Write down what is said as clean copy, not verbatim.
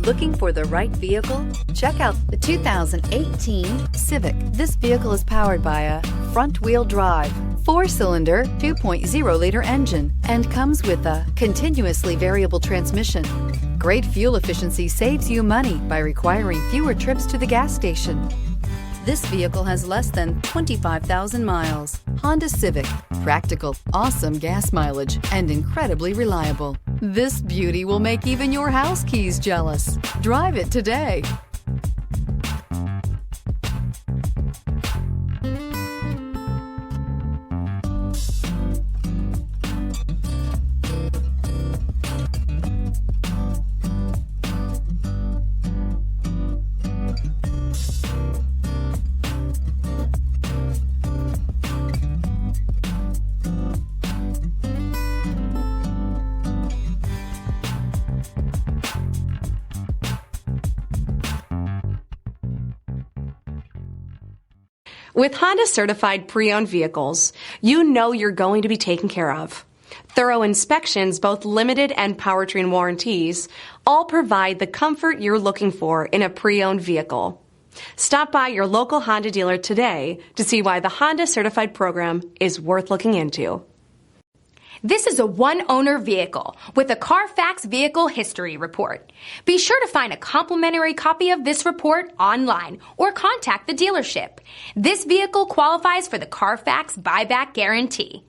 Looking for the right vehicle? Check out the 2018 Civic. This vehicle is powered by a front-wheel drive, 4-cylinder, 2.0-liter engine, and comes with a continuously variable transmission. Great fuel efficiency saves you money by requiring fewer trips to the gas station. This vehicle has less than 25,000 miles. Honda Civic. Practical, awesome gas mileage, and incredibly reliable. This beauty will make even your house keys jealous. Drive it today. With Honda certified pre-owned vehicles, you know you're going to be taken care of. Thorough inspections, both limited and powertrain warranties, all provide the comfort you're looking for in a pre-owned vehicle. Stop by your local Honda dealer today to see why the Honda certified program is worth looking into. This is a one-owner vehicle with a Carfax Vehicle History Report. Be sure to find a complimentary copy of this report online or contact the dealership. This vehicle qualifies for the Carfax Buyback Guarantee.